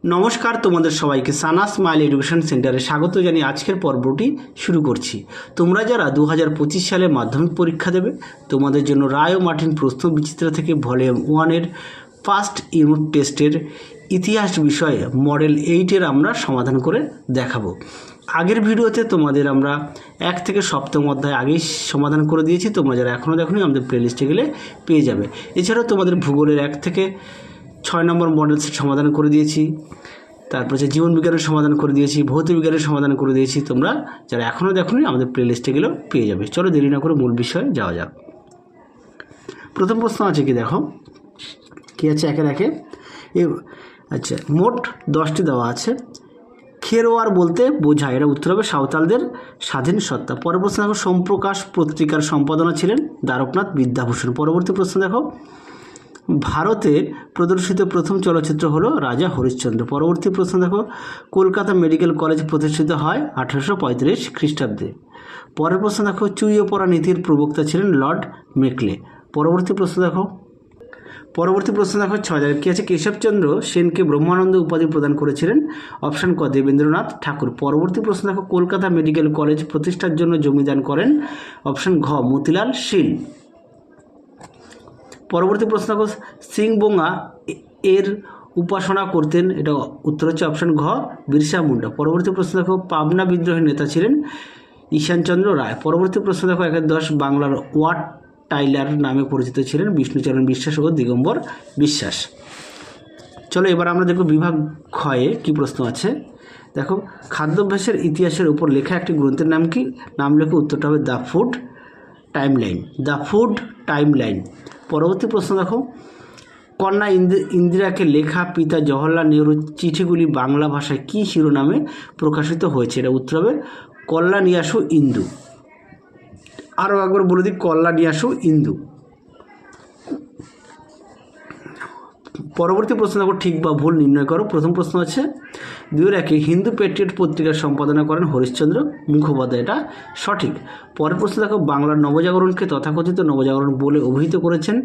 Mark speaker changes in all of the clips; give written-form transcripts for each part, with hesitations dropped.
Speaker 1: নমস্কার, তোমাদের সবাইকে সানা স্মাইল এডুকেশন সেন্টারে স্বাগত জানিয়ে আজকের পর্বটি শুরু করছি। তোমরা যারা 2025 সালে মাধ্যমিক পরীক্ষা দেবে, তোমাদের জন্য রায় ও মার্টিন প্রশ্ন বিচিত্রা থেকে ভলিউম 1-এর ফার্স্ট ইউনিট টেস্টের ইতিহাস বিষয়ে মডেল 8-এর আমরা সমাধান করে দেখাবো। আগের ভিডিওতে তোমাদের আমরা 1 থেকে 7ম অধ্যায় আগেই সমাধান করে দিয়েছি। তোমরা যারা এখনও দেখোনি আমাদের প্লেলিস্টে গেলে পেয়ে যাবে। এছাড়াও তোমাদের ভূগোলের 1 থেকে 6 নম্বর মডেল সেট সমাধান করে দিয়েছি, তারপর যে জীবন বিজ্ঞানের সমাধান করে দিয়েছি, ভৌত বিজ্ঞানের সমাধান করে দিয়েছি। তোমরা যারা এখনও দেখোনি আমাদের প্লেলিস্টে গেলেও পেয়ে যাবে। চলো দেরি না করে মূল বিষয়ে যাওয়া যাক। প্রথম প্রশ্ন আছে কি দেখো, কি আছে একের একে। আচ্ছা, মোট 10টি দেওয়া আছে। খেরোয়ার বলতে বোঝায়, এটা উত্তর হবে সাঁওতালদের স্বাধীন সত্তা। পরের প্রশ্ন দেখো, সোমপ্রকাশ পত্রিকার সম্পাদনা ছিলেন দ্বারকনাথ বিদ্যাভূষণ। পরবর্তী প্রশ্ন দেখো, ভারতে প্রদর্শিত প্রথম চলচ্চিত্র হলো রাজা হরিশ্চন্দ্র। পরবর্তী প্রশ্ন দেখো, কলকাতা মেডিকেল কলেজ প্রতিষ্ঠিত হয় 1835 খ্রিস্টাব্দে। পরের প্রশ্ন দেখো, চুইয়ে পড়া নীতির প্রবক্তা ছিলেন লর্ড মেকলে। পরবর্তী প্রশ্ন দেখো 6 কী আছে, কেশবচন্দ্র সেনকে ব্রহ্মানন্দ উপাধি প্রদান করেছিলেন। অপশান ক দেবেন্দ্রনাথ ঠাকুর। পরবর্তী প্রশ্ন দেখো, কলকাতা মেডিকেল কলেজ প্রতিষ্ঠার জন্য জমিদান করেন। অপশান ঘ মতিলাল শীল। পরবর্তী প্রশ্ন দেখো, সিংবোঙা এর উপাসনা করতেন, এটা উত্তর হচ্ছে অপশান ঘ বিরসা মুন্ডা। পরবর্তী প্রশ্ন দেখো, পাবনা বিদ্রোহের নেতা ছিলেন ঈশানচন্দ্র রায়। পরবর্তী প্রশ্ন দেখো, 1-10 বাংলার ওয়াট টাইলার নামে পরিচিত ছিলেন বিষ্ণুচরণ বিশ্বাস ও দিগম্বর বিশ্বাস। চলো এবার আমরা দেখব বিভাগ ক্ষয়ে কী প্রশ্ন আছে। দেখো, খাদ্যাভ্যাসের ইতিহাসের উপর লেখা একটি গ্রন্থের নাম কি? নাম লেখে উত্তরটা হবে the food timeline. The food timeline. পরবর্তী প্রশ্ন দেখো, কন্যা ইন্দিরাকে লেখা পিতা জওহরলাল নেহরুর চিঠিগুলি বাংলা ভাষায় কী শিরোনামে প্রকাশিত হয়েছে? এটা উত্তর হবে কল্যাণীয়াসু ইন্দু। আরও একবার বলে দিই, কল্যাণীয়াসু ইন্দু। পরবর্তী প্রশ্ন দেখো, ঠিক বা ভুল নির্ণয় করো। প্রথম প্রশ্ন আছে 2-1 হিন্দু পেট্রিয়ট পত্রিকার সম্পাদনা করেন হরিশ্চন্দ্র মুখোপাধ্যায়, এটা সঠিক। পরের প্রশ্ন দেখো, বাংলার নবজাগরণকে তথাকথিত নবজাগরণ বলে অভিহিত করেছেন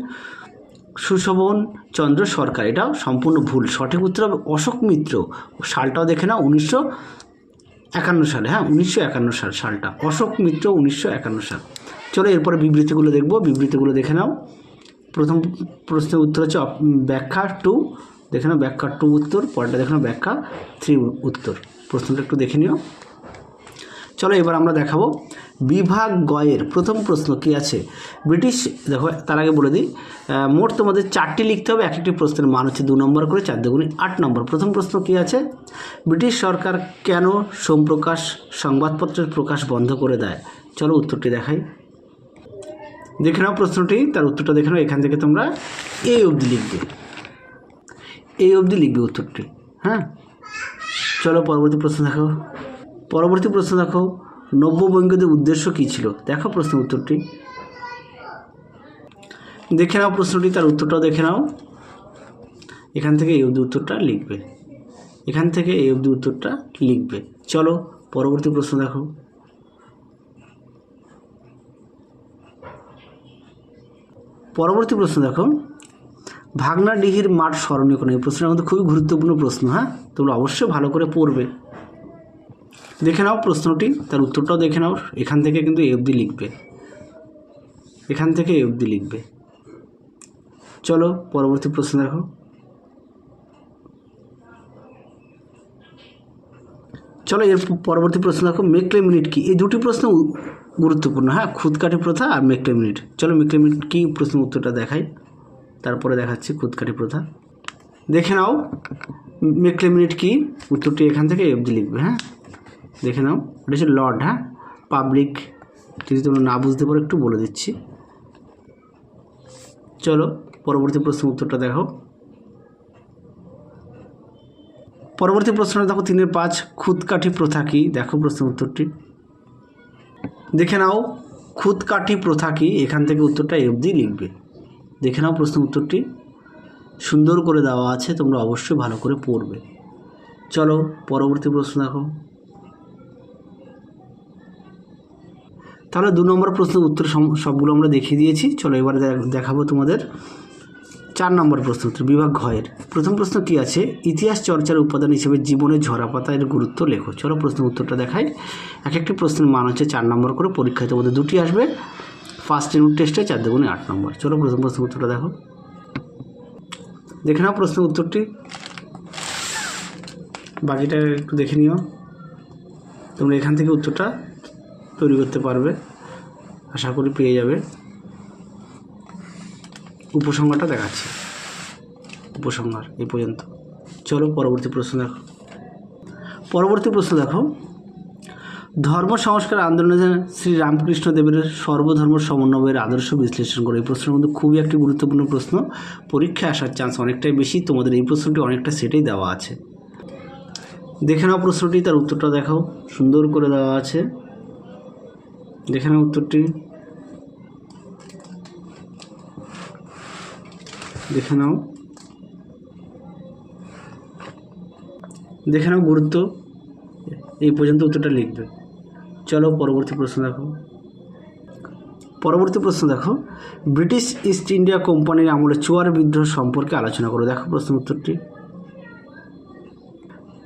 Speaker 1: সুশোভন চন্দ্র সরকার, এটাও সম্পূর্ণ ভুল। সঠিক উত্তর হবে অশোক মিত্র। সালটাও দেখে নাও, 1951 সালে। 1951 সালটা অশোক মিত্র, 1951 সাল। চলো এরপরে বিবৃতিগুলো দেখব, বিবৃতিগুলো দেখে নাও। প্রথম প্রশ্নের উত্তর হচ্ছে ব্যাখ্যা 2, দেখে নাও ব্যাখ্যা 2 উত্তর। পরেরটা দেখে নাও ব্যাখ্যা 3 উত্তর। প্রশ্নটা একটু দেখে নিও। চলো এবার আমরা দেখাবো বিভাগ গয়ের প্রথম প্রশ্ন কি আছে। ব্রিটিশ, দেখো তার আগে বলে দিই, মোট তোমাদের 4টি লিখতে হবে। এক একটি প্রশ্নের মান হচ্ছে 2 নম্বর করে, 4 দুগুণে 8 নম্বর। প্রথম প্রশ্ন কি আছে, ব্রিটিশ সরকার কেন সোমপ্রকাশ সংবাদপত্রের প্রকাশ বন্ধ করে দেয়? চলো উত্তরটি দেখাই, দেখে নাও প্রশ্নটি, তার উত্তরটা দেখে নাও। এখান থেকে তোমরা এই অবধি লিখবে উত্তরটি। চলো পরবর্তী প্রশ্ন দেখো। পরবর্তী প্রশ্ন দেখো, নব্যবঙ্গীয়দের উদ্দেশ্য কী ছিল? দেখো প্রশ্নের উত্তরটি, দেখে নাও প্রশ্নটি, তার উত্তরটাও দেখে নাও। এখান থেকে এই অবধি উত্তরটা লিখবে, এখান থেকে এই অবধি উত্তরটা লিখবে। চলো পরবর্তী প্রশ্ন দেখো। পরবর্তী প্রশ্ন দেখো, ভাগনাডিহির মাঠ স্মরণীয় কোন? এই প্রশ্নটা আমাদের খুবই গুরুত্বপূর্ণ প্রশ্ন। তোমরা অবশ্যই ভালো করে পড়বে। দেখে নাও প্রশ্নটি, তার উত্তরটাও দেখে নাও। এখান থেকে কিন্তু এই অবধি লিখবে, এখান থেকে এই অবধি লিখবে। চলো পরবর্তী প্রশ্ন দেখো। চলো এর পরবর্তী প্রশ্ন দেখো, মেকলে মিনিট কি? এই দুটি প্রশ্ন গুরুত্বপূর্ণ। খুদকাঠি প্রথা আর মেকলে মিনিট। চলো মেকলে মিনিট কি প্রশ্ন উত্তরটা দেখাই, তারপরে দেখাচ্ছি খুদকাঠি প্রথা। দেখে নাও মেকলে মিনিট কি, উত্তরটি এখান থেকে এই অবধি লিখবে। দেখে নাও, এটা হচ্ছে লর্ড পাবলিক। যদি তোমরা না বুঝতে পারো একটু বলে দিচ্ছি। চলো পরবর্তী প্রশ্নের উত্তরটা দেখো। পরবর্তী প্রশ্নটা দেখো 3-5 খুদকাঠি প্রথা কি? দেখো প্রশ্নের উত্তরটি, দেখে নাও খুদকাঠি প্রথা কি, এখান থেকে উত্তরটা এই অবধি লিখবে। দেখে নাও প্রশ্নের উত্তরটি, সুন্দর করে দেওয়া আছে, তোমরা অবশ্যই ভালো করে পড়বে। চলো পরবর্তী প্রশ্ন দেখো। তাহলে 2 নম্বর প্রশ্নের উত্তর সবগুলো আমরা দেখিয়ে দিয়েছি। চলো এবারে দেখাবো তোমাদের 4 নম্বর প্রশ্ন উত্তর বিভাগ ঘয়ের প্রথম প্রশ্ন কি আছে, ইতিহাস চর্চার উপাদান হিসেবে জীবনের ঝরাপাতা এর গুরুত্ব লেখো। চলো প্রশ্ন উত্তরটা দেখাই। এক একটি প্রশ্নের মান হচ্ছে 4 নম্বর করে, পরীক্ষায় তোমাদের 2টি আসবে, ফার্স্ট ইউনিট টেস্টে 4 দুগুণে 8 নম্বর। চলো প্রথম প্রশ্ন উত্তরটা দেখো, দেখে নাও প্রশ্ন উত্তরটি, বাকিটা একটু দেখে নিও। তোমরা এখান থেকে উত্তরটা তৈরি করতে পারবে, আশা করি পেয়ে যাবে। উপসংহারটা দেখাচ্ছি, উপসংহার এই পর্যন্ত। চলো পরবর্তী প্রশ্ন দেখো। পরবর্তী প্রশ্ন দেখো, ধর্ম সংস্কার আন্দোলনে শ্রী রামকৃষ্ণ দেবের সর্বধর্ম সমন্বয়ের আদর্শ বিশ্লেষণ করে। এই প্রশ্নের মধ্যে খুবই একটি গুরুত্বপূর্ণ প্রশ্ন, পরীক্ষায় আসার চান্স অনেকটাই বেশি। তোমাদের এই প্রশ্নটি অনেকটা সেটেই দেওয়া আছে, দেখে নাও প্রশ্নটি, তার উত্তরটা দেখো, সুন্দর করে দেওয়া আছে, দেখে নাও উত্তরটি, দেখে নাও, দেখে নাও গুরুত্ব, এই পর্যন্ত উত্তরটা লিখবে। চলো পরবর্তী প্রশ্ন দেখো। পরবর্তী প্রশ্ন দেখো, ব্রিটিশ ইস্ট ইন্ডিয়া কোম্পানির আমলে চুয়ার বিদ্রোহ সম্পর্কে আলোচনা করো। দেখো প্রশ্ন উত্তরটি,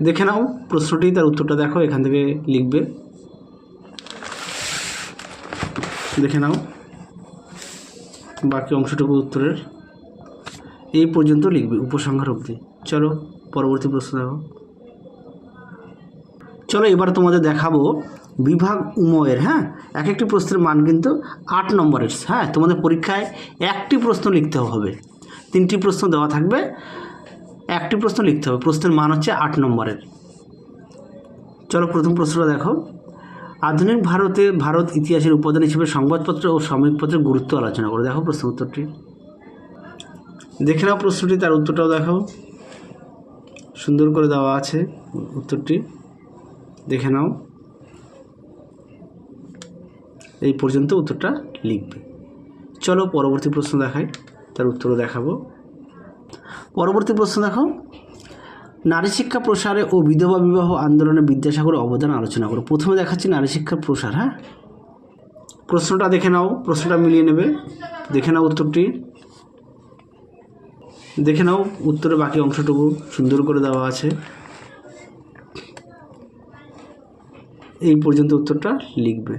Speaker 1: দেখে নাও প্রশ্নটি, তার উত্তরটা দেখো, এখান থেকে লিখবে, দেখে নাও বাকি অংশটুকু উত্তরের এই পর্যন্ত লিখবে, উপসংহার অবধি। চলো পরবর্তী প্রশ্ন দেখো। চলো এবার তোমাদের দেখাবো বিভাগ উময়ের, হ্যাঁ, এক একটি প্রশ্নের মান কিন্তু 8 নম্বরের। হ্যাঁ, তোমাদের পরীক্ষায় একটি প্রশ্ন লিখতে হবে, 3টি প্রশ্ন দেওয়া থাকবে, একটি প্রশ্ন লিখতে হবে, প্রশ্নের মান হচ্ছে 8 নম্বরের। চলো প্রথম প্রশ্নটা দেখো, আধুনিক ভারত ইতিহাসের উপাদান হিসেবে সংবাদপত্র ও সাময়িকপত্রের গুরুত্ব আলোচনা করো। দেখো প্রশ্ন উত্তরটি, দেখে নাও প্রশ্নটি, তার উত্তরটাও দেখো, সুন্দর করে দেওয়া আছে উত্তরটি, দেখে নাও, এই পর্যন্ত উত্তরটা লিখবে। চলো পরবর্তী প্রশ্ন দেখাই, তার উত্তরও দেখাবো। পরবর্তী প্রশ্ন দেখো, নারী শিক্ষা প্রসারে ও বিধবা বিবাহ আন্দোলনে বিদ্যাসাগরের অবদান আলোচনা করো। প্রথমে দেখাচ্ছি নারী শিক্ষার প্রসার। হ্যাঁ, প্রশ্নটা দেখে নাও, প্রশ্নটা মিলিয়ে নেবে, দেখে নাও উত্তরটি, দেখে নাও উত্তরের বাকি অংশটুকু সুন্দর করে দেওয়া আছে, এই পর্যন্ত উত্তরটা লিখবে,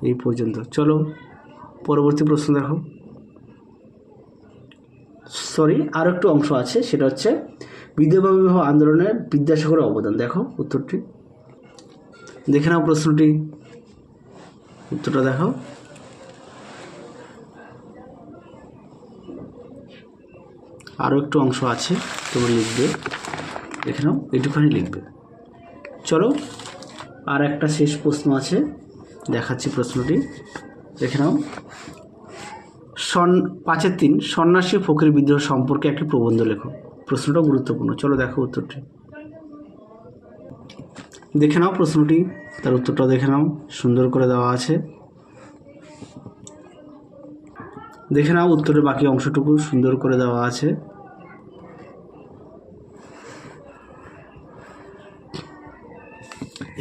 Speaker 1: এই পর্যন্ত। চলো পরবর্তী প্রশ্ন দেখো। আরও একটু অংশ আছে, সেটা হচ্ছে বিধবা বিবাহ আন্দোলনে বিদ্যাসাগরের অবদান। দেখো উত্তরটি, দেখে নাও প্রশ্নটি, উত্তরটা দেখো, আরও একটু অংশ আছে, তোমরা লিখবে, দেখে নাও, এইটুখানি লিখবে। চলো আর একটা শেষ প্রশ্ন আছে, দেখাচ্ছি প্রশ্নটি, দেখে নাও। 5-3 সন্ন্যাসী ফকির বিদ্রোহ সম্পর্কে একটি প্রবন্ধ লেখো। প্রশ্নটা গুরুত্বপূর্ণ। চলো দেখো উত্তরটি, দেখে নাও প্রশ্নটি, তার উত্তরটা দেখে নাও, সুন্দর করে দেওয়া আছে, দেখে নাও উত্তরের বাকি অংশটুকু সুন্দর করে দেওয়া আছে,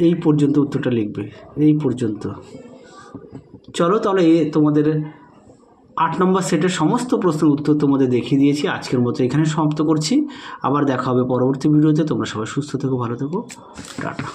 Speaker 1: এই পর্যন্ত উত্তরটা লিখবে, এই পর্যন্ত। চলো তাহলে তোমাদের 8 নম্বর সেটের সমস্ত প্রশ্নের উত্তর তোমাদের দেখিয়ে দিয়েছি। আজকের মতো এখানে সমাপ্ত করছি, আবার দেখা হবে পরবর্তী ভিডিওতে। তোমরা সবাই সুস্থ থেকো, ভালো থেকো, টাটা।